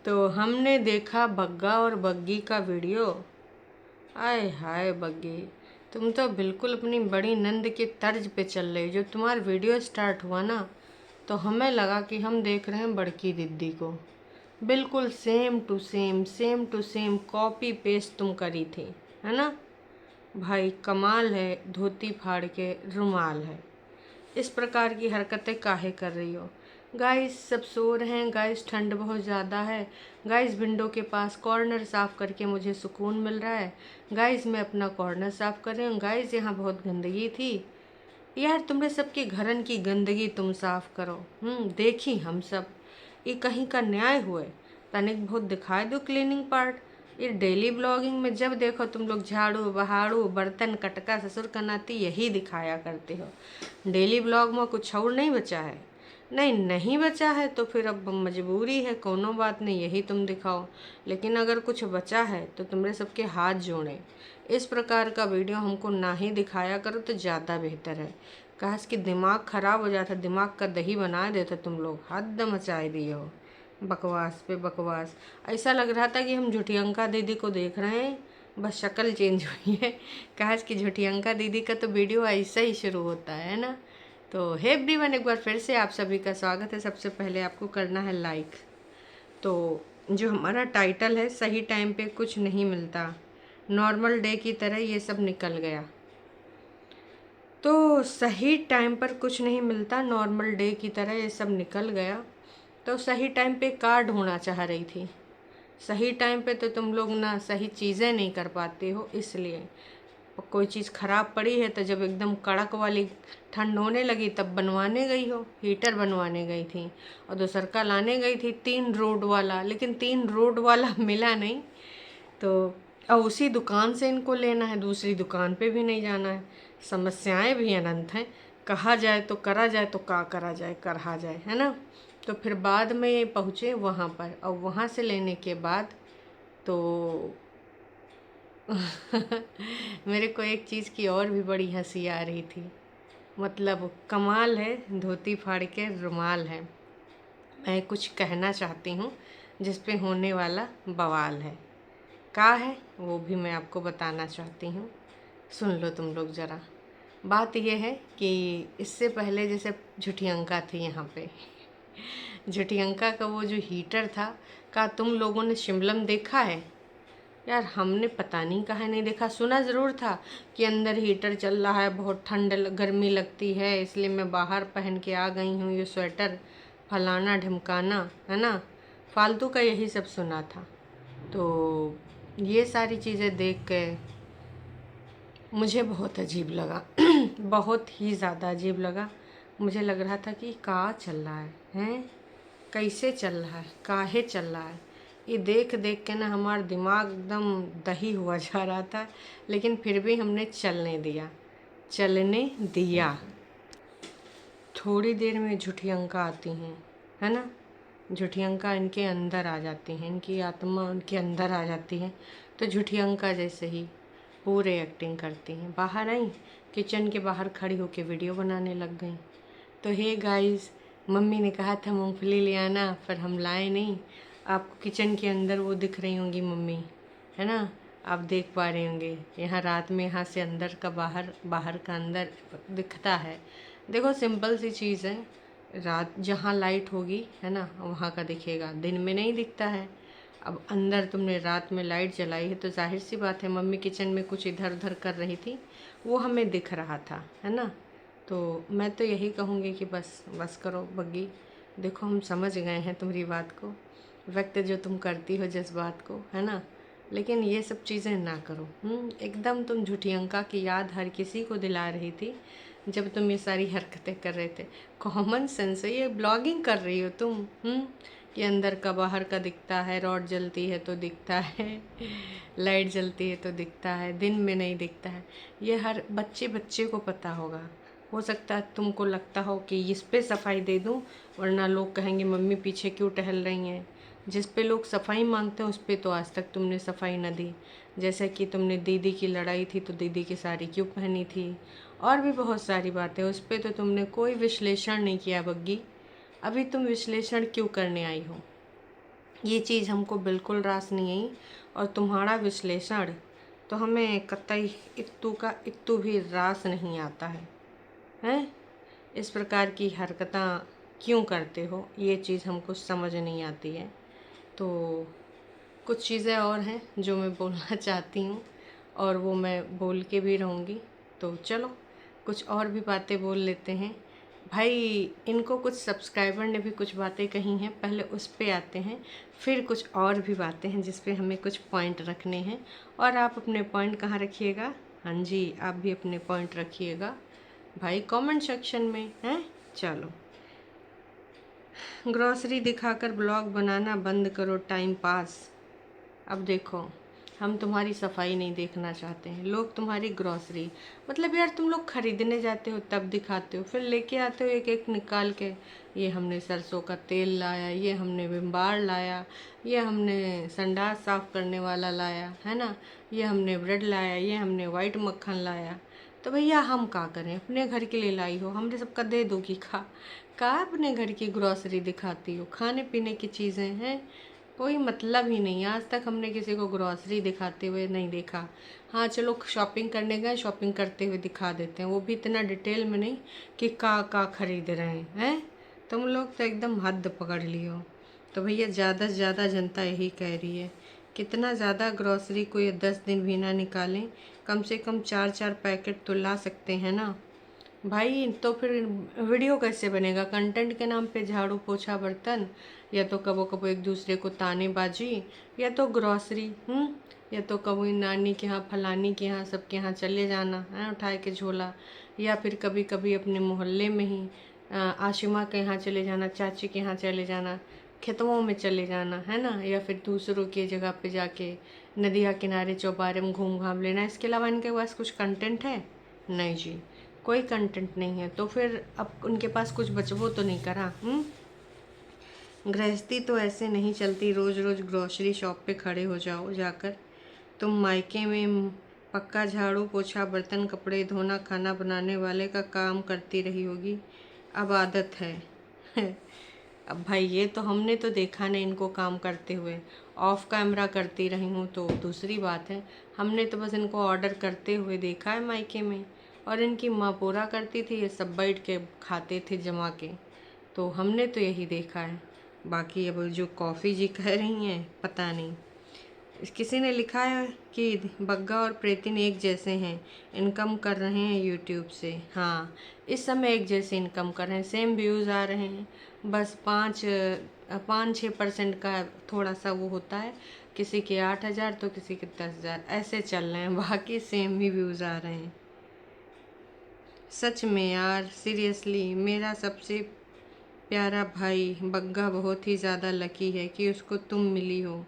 तो हमने देखा बग्गा और बग्गी का वीडियो। आय हाय बग्गी, तुम तो बिल्कुल अपनी बड़ी नंद के तर्ज पे चल रही। जो तुम्हारा वीडियो स्टार्ट हुआ ना, तो हमें लगा कि हम देख रहे हैं बड़की दीदी को। बिल्कुल same to same copy paste तुम करी थी, है ना भाई? कमाल है, धोती फाड़ के रुमाल है। इस प्रकार की हरकतें काहे कर रही हो? गाइस सब सो रहे हैं, गाइस ठंड बहुत ज़्यादा है, गाइस विंडो के पास कॉर्नर साफ़ करके मुझे सुकून मिल रहा है। गाइस मैं अपना कॉर्नर साफ़ कर रही हूँ। गाइस यहाँ बहुत गंदगी थी। यार तुमने सबके घरन की गंदगी तुम साफ़ करो। देखी हम सब। ये कहीं का न्याय हुए? तनिक बहुत दिखाए दो क्लीनिंग पार्ट। ये डेली ब्लॉगिंग में जब देखो तुम लोग झाड़ू बहाड़ू बर्तन कटका ससुर का नाती यही दिखाया करते हो। डेली ब्लॉग में कुछ और नहीं बचा है? नहीं बचा है तो फिर अब मजबूरी है, कोनो बात नहीं, यही तुम दिखाओ। लेकिन अगर कुछ बचा है तो तुमरे सबके हाथ जोड़े। इस प्रकार का वीडियो हमको ना ही दिखाया करो तो ज़्यादा बेहतर है। काश कि दिमाग ख़राब हो जाता, दिमाग का दही बना देते तुम लोग। हद मचाए दिए हो, बकवास पे बकवास। ऐसा लग रहा था कि हम झूठियंका दीदी को देख रहे हैं, बस शक्ल चेंज हुई है। काश कि झूठियंका दीदी का तो वीडियो ऐसा ही शुरू होता है ना। तो हे एवरीवन, एक बार फिर से आप सभी का स्वागत है। सबसे पहले आपको करना है लाइक। तो जो हमारा टाइटल है, सही टाइम पे कुछ नहीं मिलता, नॉर्मल डे की तरह ये सब निकल गया। तो सही टाइम पर कुछ नहीं मिलता, नॉर्मल डे की तरह ये सब निकल गया। तो सही टाइम पे का ढूंढना चाह रही थी? सही टाइम पे तो तुम लोग ना सही चीज़ें नहीं कर पाते हो, इसलिए। कोई चीज़ ख़राब पड़ी है तो जब एकदम कड़क वाली ठंड होने लगी तब बनवाने गई हो। हीटर बनवाने गई थी और दूसर का लाने गई थी 3 रोड वाला, लेकिन 3 रोड वाला मिला नहीं। तो अब उसी दुकान से इनको लेना है, दूसरी दुकान पे भी नहीं जाना है। समस्याएं भी अनंत हैं। कहा जाए तो करा जाए तो का करा जाए, कहा जाए, है ना। तो फिर बाद में ये पहुँचे वहाँ पर, और वहाँ से लेने के बाद तो मेरे को एक चीज़ की और भी बड़ी हंसी आ रही थी। मतलब कमाल है, धोती फाड़ के रुमाल है। मैं कुछ कहना चाहती हूँ जिस पे होने वाला बवाल है। का है वो भी मैं आपको बताना चाहती हूँ, सुन लो तुम लोग ज़रा। बात यह है कि इससे पहले जैसे झुठियंका थी यहाँ पे, झुठियंका का वो जो हीटर था, का तुम लोगों ने शिमलम देखा है? यार हमने पता नहीं कहाँ नहीं देखा। सुना ज़रूर था कि अंदर हीटर चल रहा है, बहुत ठंड गर्मी लगती है, इसलिए मैं बाहर पहन के आ गई हूँ ये स्वेटर, फलाना ढमकाना, है ना। फालतू का यही सब सुना था। तो ये सारी चीज़ें देख के मुझे बहुत अजीब लगा। बहुत ही ज़्यादा अजीब लगा। मुझे लग रहा था कि क्या चल रहा है, हैं? कैसे चल रहा है, काहे चल रहा है? ये देख देख के ना हमारा दिमाग एकदम दही हुआ जा रहा था। लेकिन फिर भी हमने चलने दिया। थोड़ी देर में झुठियंका आती हैं, है ना। झुठियंका इनके अंदर आ जाती हैं, इनकी आत्मा उनके अंदर आ जाती है। तो झुठियंका जैसे ही पूरे एक्टिंग करती हैं, बाहर आई, किचन के बाहर खड़ी होकर वीडियो बनाने लग गई। तो हे गाइस, मम्मी ने कहा था मूंगफली ले आना, पर हम लाए नहीं। आपको किचन के अंदर वो दिख रही होंगी मम्मी, है ना। आप देख पा रहे होंगे, यहाँ रात में यहाँ से अंदर का बाहर, बाहर का अंदर दिखता है। देखो सिंपल सी चीज़ है, रात जहाँ लाइट होगी, है ना, वहाँ का दिखेगा, दिन में नहीं दिखता है। अब अंदर तुमने रात में लाइट जलाई है तो जाहिर सी बात है मम्मी किचन में कुछ इधर उधर कर रही थी, वो हमें दिख रहा था, है ना। तो मैं तो यही कहूँगी कि बस करो बग्गी। देखो हम समझ गए हैं तुम्हारी बात को, व्यक्त जो तुम करती हो जज्बात को, है ना। लेकिन ये सब चीज़ें ना करो। एकदम तुम झूठियंका की याद हर किसी को दिला रही थी जब तुम ये सारी हरकतें कर रहे थे। कॉमन सेंस है, ये ब्लॉगिंग कर रही हो तुम। कि अंदर का बाहर का दिखता है, रॉड जलती है तो दिखता है, लाइट जलती है तो दिखता है, दिन में नहीं दिखता है। ये हर बच्चे बच्चे को पता होगा। हो सकता है तुमको लगता हो कि इस पे सफाई दे दूं, वरना लोग कहेंगे मम्मी पीछे क्यों टहल रही हैं। जिस पे लोग सफाई मांगते हैं उस पे तो आज तक तुमने सफाई न दी। जैसे कि तुमने दीदी की लड़ाई थी तो दीदी की साड़ी क्यों पहनी थी, और भी बहुत सारी बातें, उस पे तो तुमने कोई विश्लेषण नहीं किया बग्गी। अभी तुम विश्लेषण क्यों करने आई हो? ये चीज़ हमको बिल्कुल रास नहीं आई, और तुम्हारा विश्लेषण तो हमें कतई इत्तू का इत्तू भी रास नहीं आता है। हैं? इस प्रकार की हरकतें क्यों करते हो, ये चीज़ हमको समझ नहीं आती है। तो कुछ चीज़ें और हैं जो मैं बोलना चाहती हूँ, और वो मैं बोल के भी रहूँगी। तो चलो कुछ और भी बातें बोल लेते हैं। भाई इनको कुछ सब्सक्राइबर ने भी कुछ बातें कही हैं, पहले उस पे आते हैं, फिर कुछ और भी बातें हैं जिस पे हमें कुछ पॉइंट रखने हैं। और आप अपने पॉइंट कहाँ रखिएगा? हाँ जी, आप भी अपने पॉइंट रखिएगा भाई कमेंट सेक्शन में। हैं? चलो, ग्रॉसरी दिखाकर ब्लॉग बनाना बंद करो, टाइम पास। अब देखो, हम तुम्हारी सफाई नहीं देखना चाहते हैं, लोग तुम्हारी ग्रॉसरी, मतलब यार तुम लोग खरीदने जाते हो तब दिखाते हो, फिर लेके आते हो एक एक निकाल के। ये हमने सरसों का तेल लाया, ये हमने विम बार लाया, ये हमने संडास साफ करने वाला लाया है ना, ये हमने ब्रेड लाया, ये हमने वाइट मक्खन लाया। तो भैया हम क्या करें? अपने घर के लिए लाई हो, हमने सबका दे दो कि का अपने घर की ग्रॉसरी दिखाती हो? खाने पीने की चीज़ें हैं, कोई मतलब ही नहीं। आज तक हमने किसी को ग्रॉसरी दिखाते हुए नहीं देखा। हाँ चलो, शॉपिंग करने गए, शॉपिंग करते हुए दिखा देते हैं, वो भी इतना डिटेल में नहीं कि का खरीद रहे हैं। तुम लोग तो एकदम हद पकड़ लियो। तो भैया ज़्यादा से ज़्यादा जनता यही कह रही है, कितना ज़्यादा ग्रॉसरी कोई 10 दिन भी ना निकालें, कम से कम 4-4 पैकेट तो ला सकते हैं ना भाई। तो फिर वीडियो कैसे बनेगा? कंटेंट के नाम पे झाड़ू पोछा बर्तन, या तो कबो कबो एक दूसरे को तानेबाजी, या तो ग्रॉसरी, या तो कभी नानी के यहाँ फलानी के यहाँ सबके यहाँ चले जाना है उठाए के झोला, या फिर कभी कभी अपने मोहल्ले में ही आशिमा के यहाँ चले जाना, चाची के यहाँ चले जाना, खेतों में चले जाना है ना, या फिर दूसरों की जगह पे जाके नदिया किनारे चौबारे में घूम घाम लेना। इसके अलावा इनके पास कुछ कंटेंट है? नहीं जी, कोई कंटेंट नहीं है। तो फिर अब उनके पास कुछ बचबो तो नहीं करा। गृहस्थी तो ऐसे नहीं चलती, रोज़ रोज़ ग्रोसरी शॉप पे खड़े हो जाओ जाकर। तुम मायके में पक्का झाड़ू पोछा बर्तन कपड़े धोना खाना बनाने वाले का काम करती रही होगी, अब आदत है। अब भाई ये तो हमने तो देखा नहीं इनको काम करते हुए, ऑफ कैमरा करती रही हूँ तो दूसरी बात है। हमने तो बस इनको ऑर्डर करते हुए देखा है मायके में, और इनकी माँ पूरा करती थी, ये सब बैठ के खाते थे जमा के। तो हमने तो यही देखा है। बाकी अब जो कॉफ़ी जी कह रही हैं पता नहीं, किसी ने लिखा है कि बग्गा और प्रेतिन एक जैसे हैं, इनकम कर रहे हैं यूट्यूब से। हाँ, इस समय एक जैसे इनकम कर रहे हैं, सेम व्यूज़ आ रहे हैं, बस 5-6% का थोड़ा सा वो होता है, किसी के 8,000 तो किसी के 10,000 ऐसे चल रहे हैं, बाकी सेम ही व्यूज़ आ रहे हैं। सच में यार, सीरियसली मेरा सबसे प्यारा भाई बग्गा बहुत ही ज़्यादा लकी है कि उसको तुम मिली हो।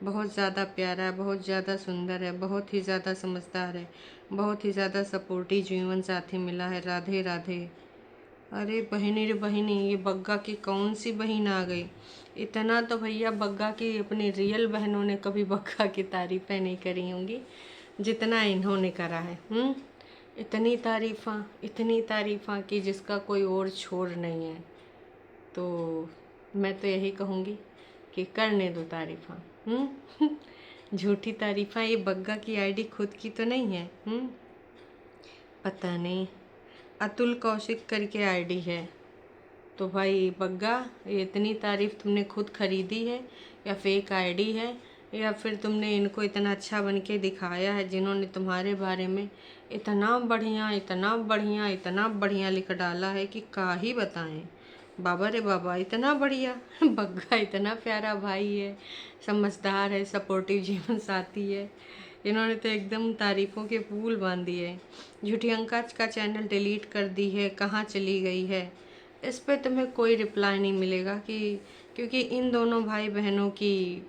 बहुत ज़्यादा प्यारा है, बहुत ज़्यादा सुंदर है, बहुत ही ज़्यादा समझदार है, बहुत ही ज़्यादा सपोर्टिव जीवन साथी मिला है। राधे राधे। अरे बहिनी रे बहिनी, ये बग्गा की कौन सी बहन आ गई? इतना तो भैया बग्गा की अपनी रियल बहनों ने कभी बग्गा की तारीफ़ें नहीं करी होंगी जितना इन्होंने करा है। इतनी तारीफ़ा कि जिसका कोई और छोर नहीं है। तो मैं तो यही कहूँगी कि करने दो तारीफ़ा। झूठी तारीफ़ा। ये बग्गा की आईडी खुद की तो नहीं है। पता नहीं, अतुल कौशिक करके आईडी है। तो भाई बग्गा, ये इतनी तारीफ़ तुमने खुद खरीदी है या फेक आईडी है, या फिर तुमने इनको इतना अच्छा बन के दिखाया है जिन्होंने तुम्हारे बारे में इतना बढ़िया इतना बढ़िया इतना बढ़िया लिख डाला है कि क्या ही बताएं। बाबा रे बाबा, इतना बढ़िया। बग्गा इतना प्यारा भाई है, समझदार है, सपोर्टिव जीवन साथी है। इन्होंने तो एकदम तारीफ़ों के पुल बांध दिए। झूठी अंका का चैनल डिलीट कर दी है, कहाँ चली गई है? इस पे तुम्हें कोई रिप्लाई नहीं मिलेगा क्योंकि इन दोनों भाई बहनों की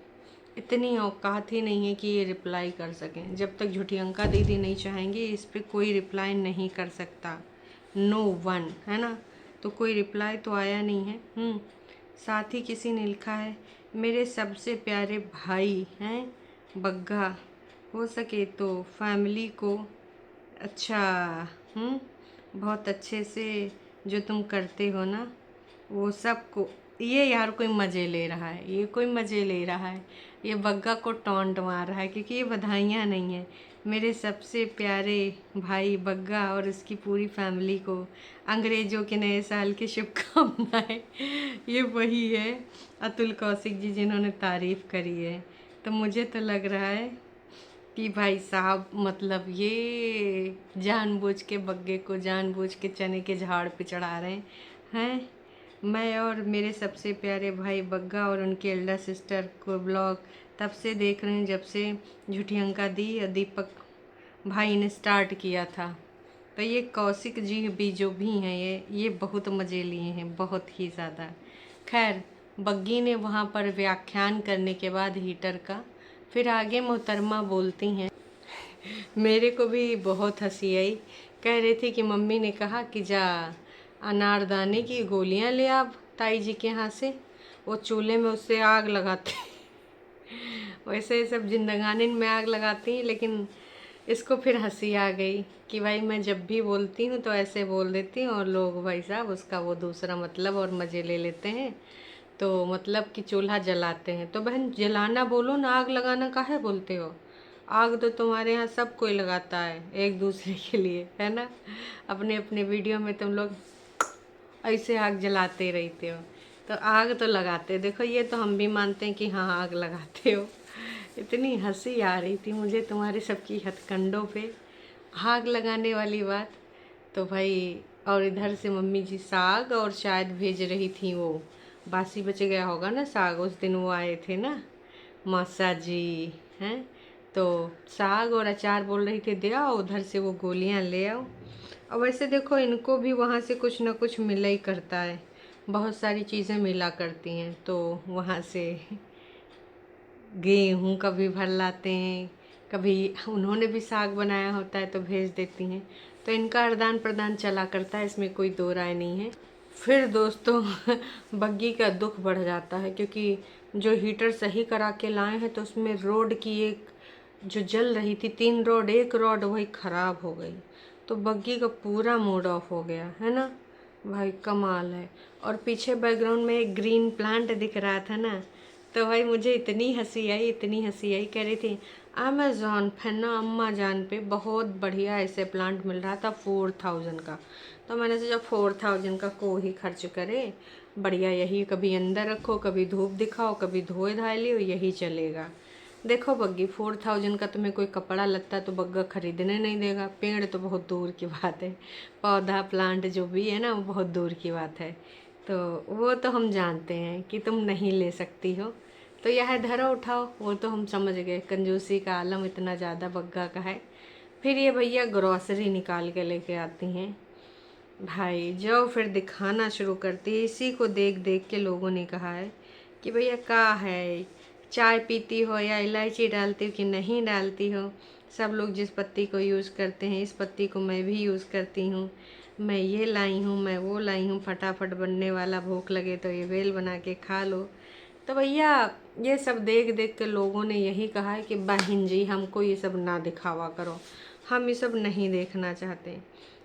इतनी औकात ही नहीं है कि ये रिप्लाई कर सकें। जब तक झूठी अंका दीदी नहीं चाहेंगी इस पे कोई रिप्लाई नहीं कर सकता। नो वन, है ना? तो कोई रिप्लाई तो आया नहीं है। साथ ही किसी ने लिखा है, मेरे सबसे प्यारे भाई हैं बग्गा, हो सके तो फैमिली को अच्छा बहुत अच्छे से जो तुम करते हो ना वो सबको ये यार कोई मज़े ले रहा है, ये कोई मज़े ले रहा है, ये बग्गा को टॉन्ट मार रहा है, क्योंकि ये बधाइयाँ नहीं है। मेरे सबसे प्यारे भाई बग्गा और उसकी पूरी फैमिली को अंग्रेज़ों के नए साल की शुभकामनाएं। ये वही है अतुल कौशिक जी जिन्होंने तारीफ़ करी है। तो मुझे तो लग रहा है कि भाई साहब मतलब ये जानबूझ के बग्गे को जानबूझ के चने के झाड़ पे चढ़ा रहे हैं। मैं और मेरे सबसे प्यारे भाई बग्गा और उनके एल्डर सिस्टर को ब्लॉग तब से देख रहे हैं जब से झूठी अंका दी और दीपक भाई ने स्टार्ट किया था। तो ये कौशिक जी भी जो भी हैं ये बहुत मज़े लिए हैं, बहुत ही ज़्यादा। खैर बग्गी ने वहाँ पर व्याख्यान करने के बाद हीटर का फिर आगे मोहतरमा बोलती हैं। मेरे को भी बहुत हंसी आई। कह रही थी कि मम्मी ने कहा कि जा अनारदाने की गोलियां ले आप ताई जी के यहाँ से, वो चूल्हे में उससे आग लगाते वैसे सब जिंदगानी में आग लगाती हैं, लेकिन इसको फिर हंसी आ गई कि भाई मैं जब भी बोलती हूँ तो ऐसे बोल देती हूँ और लोग भाई साहब उसका वो दूसरा मतलब और मज़े ले लेते हैं। तो मतलब कि चूल्हा जलाते हैं तो बहन जलाना बोलो ना, आग लगाना काहे बोलते हो? आग तो तुम्हारे यहाँ सब कोई लगाता है एक दूसरे के लिए, है ना। अपने अपने वीडियो में तुम लोग ऐसे आग जलाते रहते हो, तो आग तो लगाते। देखो ये तो हम भी मानते हैं कि हाँ आग लगाते हो। इतनी हंसी आ रही थी मुझे तुम्हारे सबकी हथकंडों पे आग लगाने वाली बात। तो भाई और इधर से मम्मी जी साग और शायद भेज रही थी, वो बासी बच गया होगा ना साग, उस दिन वो आए थे ना मौसा जी हैं, तो साग और अचार बोल रही थी दे आओ, उधर से वो गोलियां ले आओ। और वैसे देखो इनको भी वहाँ से कुछ ना कुछ मिला ही करता है, बहुत सारी चीज़ें मिला करती हैं, तो वहाँ से गेहूँ कभी भर लाते हैं, कभी उन्होंने भी साग बनाया होता है तो भेज देती हैं। तो इनका आदान प्रदान चला करता है, इसमें कोई दो राय नहीं है। फिर दोस्तों बग्गी का दुख बढ़ जाता है, क्योंकि जो हीटर सही करा के लाए हैं तो उसमें रोड की एक जो जल रही थी 3 रॉड, एक रॉड वही ख़राब हो गई, तो बग्गी का पूरा मूड ऑफ हो गया, है ना भाई। कमाल है। और पीछे बैकग्राउंड में एक ग्रीन प्लांट दिख रहा था ना, तो भाई मुझे इतनी हंसी आई, इतनी हंसी आई। कह रही थी अमेज़ॉन पे ना अम्मा जान पे बहुत बढ़िया ऐसे प्लांट मिल रहा था 4000 का। तो मैंने सोचा 4000 का को ही खर्च करे, बढ़िया यही कभी अंदर रखो, कभी धूप दिखाओ, कभी धोए धाए लियो, यही चलेगा। देखो बग्गी 4000 का तुम्हें कोई कपड़ा लगता तो बग्गा खरीदने नहीं देगा, पेड़ तो बहुत दूर की बात है, पौधा प्लांट जो भी है ना वो बहुत दूर की बात है। तो वो तो हम जानते हैं कि तुम नहीं ले सकती हो, तो यह धरो उठाओ, वो तो हम समझ गए कंजूसी का आलम इतना ज़्यादा बग्गा का है। फिर ये भैया ग्रॉसरी निकाल के लेके आती हैं भाई, जो फिर दिखाना शुरू करती है। इसी को देख देख के लोगों ने कहा है कि भैया का है, चाय पीती हो या इलायची डालती हो कि नहीं डालती हो, सब लोग जिस पत्ती को यूज़ करते हैं इस पत्ती को मैं भी यूज़ करती हूँ, मैं ये लाई हूँ, मैं वो लाई हूँ, फटाफट बनने वाला, भूख लगे तो ये बेल बना के खा लो। तो भैया ये सब देख देख के लोगों ने यही कहा है कि बहन जी हमको ये सब ना दिखावा करो, हम ये सब नहीं देखना चाहते।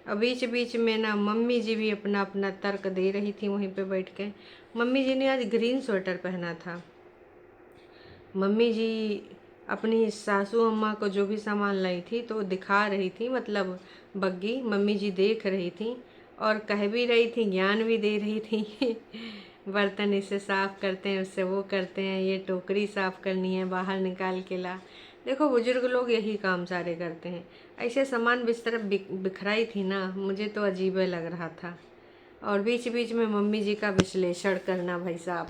और बीच बीच में ना मम्मी जी भी अपना अपना तर्क दे रही थी वहीं पे बैठ के। मम्मी जी ने आज ग्रीन स्वेटर पहना था। मम्मी जी अपनी सासू अम्मा को जो भी सामान लाई थी तो दिखा रही थी, मतलब बग्गी मम्मी जी देख रही थी और कह भी रही थी, ज्ञान भी दे रही थी बर्तन इसे साफ़ करते हैं, उससे वो करते हैं, ये टोकरी साफ़ करनी है, बाहर निकाल के ला। देखो बुजुर्ग लोग यही काम सारे करते हैं। ऐसे सामान बिस्तर बिखराई थी ना, मुझे तो अजीब लग रहा था। और बीच बीच में मम्मी जी का विश्लेषण करना भाई साहब।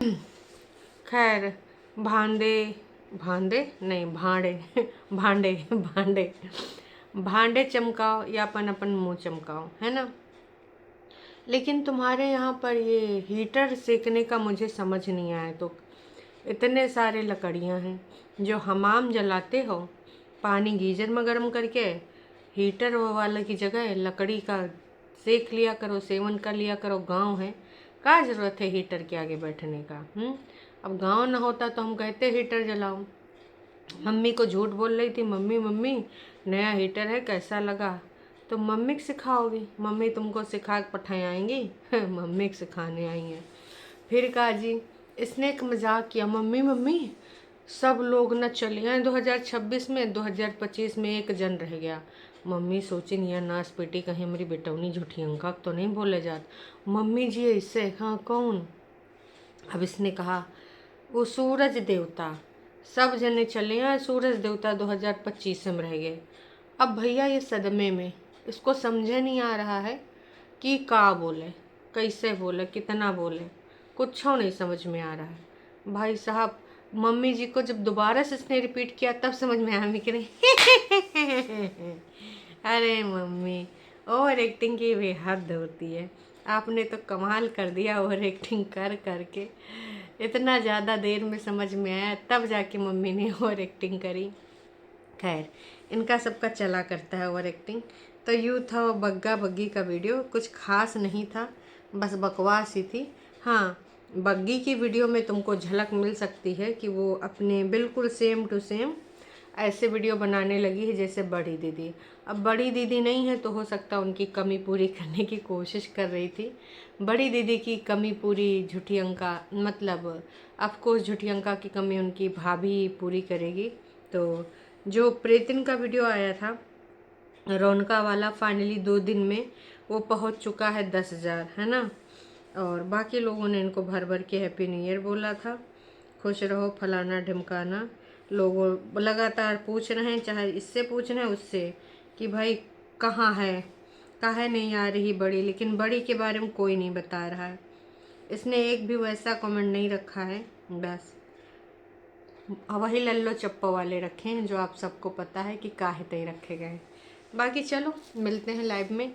खैर भांडे भांडे नहीं भांडे भांडे भांडे भांडे चमकाओ या अपन अपन मुँह चमकाओ, है ना। लेकिन तुम्हारे यहाँ पर ये हीटर सेकने का मुझे समझ नहीं आया, तो इतने सारे लकड़ियाँ हैं जो हमाम जलाते हो, पानी गीजर में गर्म करके हीटर वाले की जगह लकड़ी का सेक लिया करो, सेवन कर लिया करो। गांव है, क्या ज़रूरत है हीटर के आगे बैठने का। अब गांव ना होता तो हम कहते हीटर जलाओ। मम्मी को झूठ बोल रही थी, मम्मी मम्मी नया हीटर है कैसा लगा, तो मम्मी को सिखाओगी, मम्मी तुमको सिखा के पठाए आएंगी मम्मी को सिखाने आई हैं। फिर कहा जी, इसने एक मजाक किया, मम्मी मम्मी सब लोग न चले गए 2026 में, 2025 में एक जन रह गया। मम्मी सोची नहीं, नाश बेटी कहीं मेरी बेटौनी झूठी अंका तो नहीं बोले जात। मम्मी जी ऐसे, हाँ कौन? अब इसने कहा वो सूरज देवता, सब जने चले गए, सूरज देवता 2025 में रह गए। अब भैया ये सदमे में, इसको समझे नहीं आ रहा है कि का बोले, कैसे बोले, कितना बोले, कुछ नहीं समझ में आ रहा है भाई साहब। मम्मी जी को जब दोबारा से इसने रिपीट किया तब समझ में आया कि नहीं। अरे मम्मी, ओवर एक्टिंग की भी हद होती है। आपने तो कमाल कर दिया ओवर एक्टिंग कर करके, इतना ज़्यादा देर में समझ में आया तब जाके मम्मी ने ओवर एक्टिंग करी। खैर, इनका सबका चला करता है ओवर एक्टिंग। तो यूँ था वो बग्गा बग्गी का वीडियो, कुछ खास नहीं था, बस बकवास ही थी। हाँ, बग्गी की वीडियो में तुमको झलक मिल सकती है कि वो अपने बिल्कुल सेम टू सेम ऐसे वीडियो बनाने लगी है जैसे बड़ी दीदी। अब बड़ी दीदी नहीं है तो हो सकता उनकी कमी पूरी करने की कोशिश कर रही थी। बड़ी दीदी की कमी पूरी झूठी अंका, मतलब ऑफकोर्स झूठी अंका की कमी उनकी भाभी पूरी करेगी। तो जो प्रेतिन का वीडियो आया था रौनका वाला, फाइनली 2 दिन में वो पहुंच चुका है 10,000, है ना। और बाकी लोगों ने इनको भर भर के हैप्पी न्यू ईयर बोला था, खुश रहो फलाना ढिमकाना। लोगों लगातार पूछ रहे हैं, चाहे इससे पूछ रहे हैं उससे, कि भाई कहाँ है, काहे नहीं आ रही बड़ी, लेकिन बड़ी के बारे में कोई नहीं बता रहा है। इसने एक भी वैसा कमेंट नहीं रखा है, बस वही लल्लो चप्पो वाले रखे हैं जो आप सबको पता है कि काहे तय रखे गए। बाकी चलो मिलते हैं लाइव में,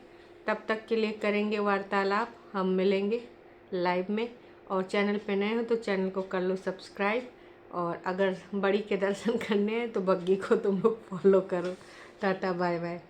तब तक के लिए करेंगे वार्तालाप, हम मिलेंगे लाइव में। और चैनल पे नए हो तो चैनल को कर लो सब्सक्राइब, और अगर बड़ी के दर्शन करने हैं तो बग्गी को तुम लोग फॉलो करो। Tata bye bye.